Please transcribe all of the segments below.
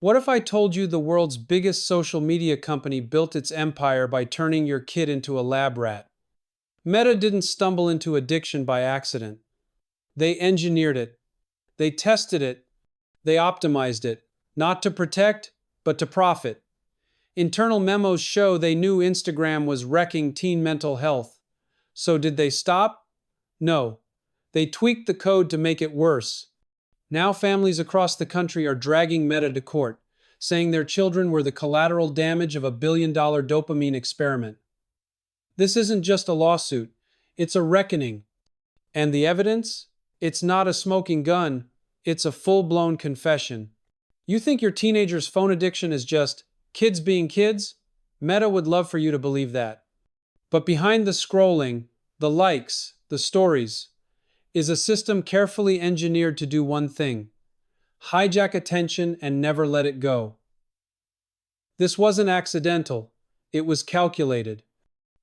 What if I told you the world's biggest social media company built its empire by turning your kid into a lab rat? Meta didn't stumble into addiction by accident. They engineered it. They tested it. They optimized it. Not to protect, but to profit. Internal memos show they knew Instagram was wrecking teen mental health. So did they stop? No. They tweaked the code to make it worse. Now families across the country are dragging Meta to court, saying their children were the collateral damage of a billion-dollar dopamine experiment. This isn't just a lawsuit, it's a reckoning. And the evidence? It's not a smoking gun, it's a full-blown confession. You think your teenager's phone addiction is just kids being kids? Meta would love for you to believe that. But behind the scrolling, the likes, the stories, is a system carefully engineered to do one thing: hijack attention and never let it go. This wasn't accidental, it was calculated.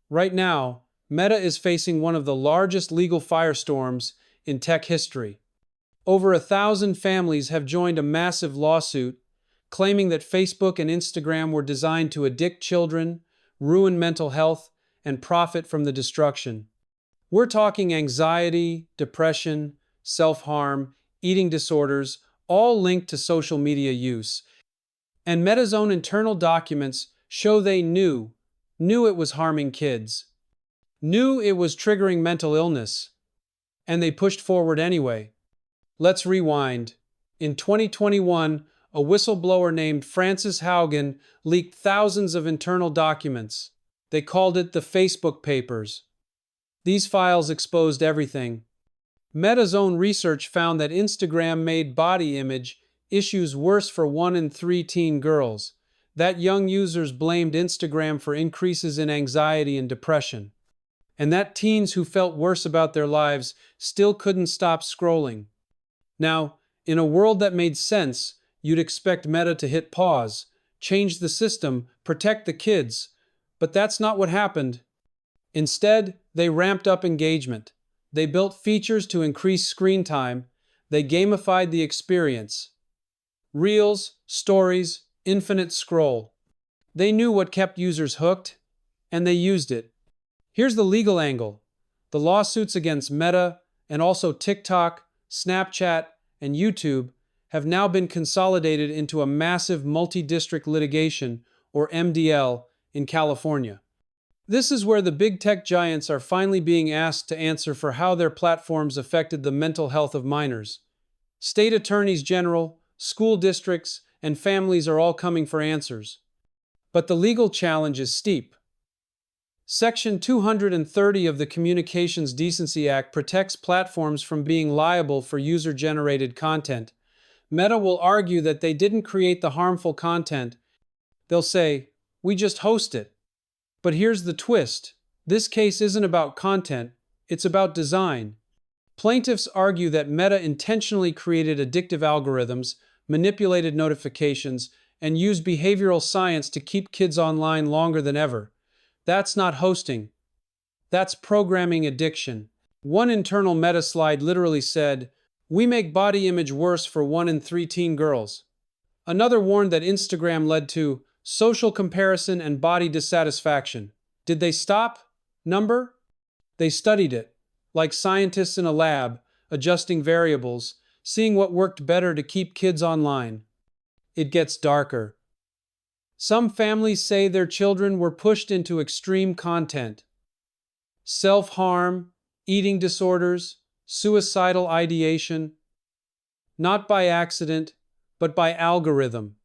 Right now, Meta is facing one of the largest legal firestorms in tech history. Over 1,000 families have joined a massive lawsuit claiming that Facebook and Instagram were designed to addict children, ruin mental health, and profit from the destruction. We're talking anxiety, depression, self-harm, eating disorders, all linked to social media use. And Meta's own internal documents show they knew it was harming kids, knew it was triggering mental illness, and they pushed forward anyway. Let's rewind. In 2021, a whistleblower named Frances Haugen leaked thousands of internal documents. They called it the Facebook Papers. These files exposed everything. Meta's own research found that Instagram made body image issues worse for 1 in 3 teen girls. That young users blamed Instagram for increases in anxiety and depression. And that teens who felt worse about their lives still couldn't stop scrolling. Now, in a world that made sense, you'd expect Meta to hit pause, change the system, protect the kids. But that's not what happened. Instead, they ramped up engagement. They built features to increase screen time. They gamified the experience. Reels, stories, infinite scroll. They knew what kept users hooked, and they used it. Here's the legal angle. The lawsuits against Meta and also TikTok, Snapchat, and YouTube have now been consolidated into a massive multi-district litigation, or MDL, in California. This is where the big tech giants are finally being asked to answer for how their platforms affected the mental health of minors. State attorneys general, school districts, and families are all coming for answers. But the legal challenge is steep. Section 230 of the Communications Decency Act protects platforms from being liable for user-generated content. Meta will argue that they didn't create the harmful content. They'll say, "We just host it." But here's the twist. This case isn't about content, it's about design. Plaintiffs argue that Meta intentionally created addictive algorithms, manipulated notifications, and used behavioral science to keep kids online longer than ever. That's not hosting. That's programming addiction. One internal Meta slide literally said, "We make body image worse for 1 in 3 teen girls." Another warned that Instagram led to social comparison and body dissatisfaction. Did they stop? Number? They studied it, like scientists in a lab, adjusting variables, seeing what worked better to keep kids online. It gets darker. Some families say their children were pushed into extreme content. Self-harm, eating disorders, suicidal ideation. Not by accident, but by algorithm.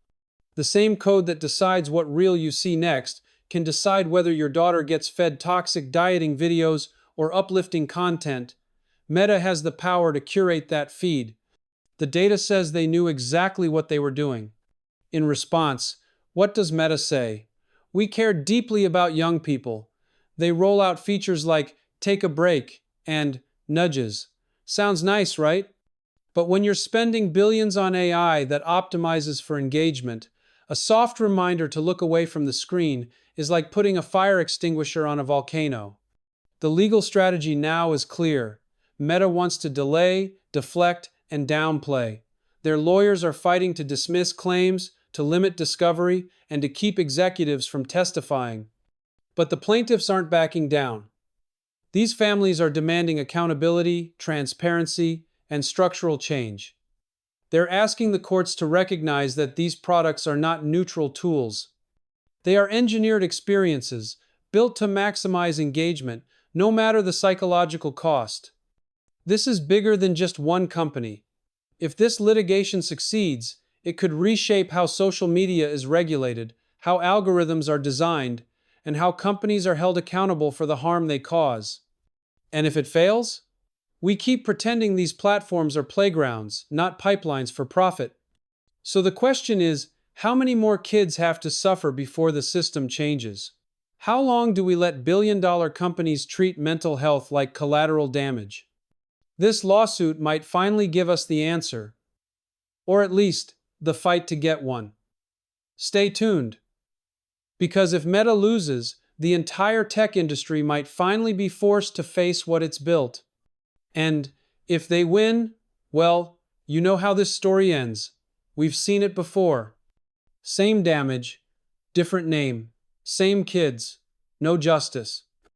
The same code that decides what reel you see next can decide whether your daughter gets fed toxic dieting videos or uplifting content. Meta has the power to curate that feed. The data says they knew exactly what they were doing. In response, what does Meta say? "We care deeply about young people." They roll out features like "take a break" and "nudges." Sounds nice, right? But when you're spending billions on AI that optimizes for engagement, a soft reminder to look away from the screen is like putting a fire extinguisher on a volcano. The legal strategy now is clear. Meta wants to delay, deflect, and downplay. Their lawyers are fighting to dismiss claims, to limit discovery, and to keep executives from testifying. But the plaintiffs aren't backing down. These families are demanding accountability, transparency, and structural change. They're asking the courts to recognize that these products are not neutral tools. They are engineered experiences, built to maximize engagement, no matter the psychological cost. This is bigger than just one company. If this litigation succeeds, it could reshape how social media is regulated, how algorithms are designed, and how companies are held accountable for the harm they cause. And if it fails? We keep pretending these platforms are playgrounds, not pipelines for profit. So the question is, how many more kids have to suffer before the system changes? How long do we let billion-dollar companies treat mental health like collateral damage? This lawsuit might finally give us the answer, or at least the fight to get one. Stay tuned. Because if Meta loses, the entire tech industry might finally be forced to face what it's built. And if they win, well, you know how this story ends. We've seen it before. Same damage, different name, same kids, no justice.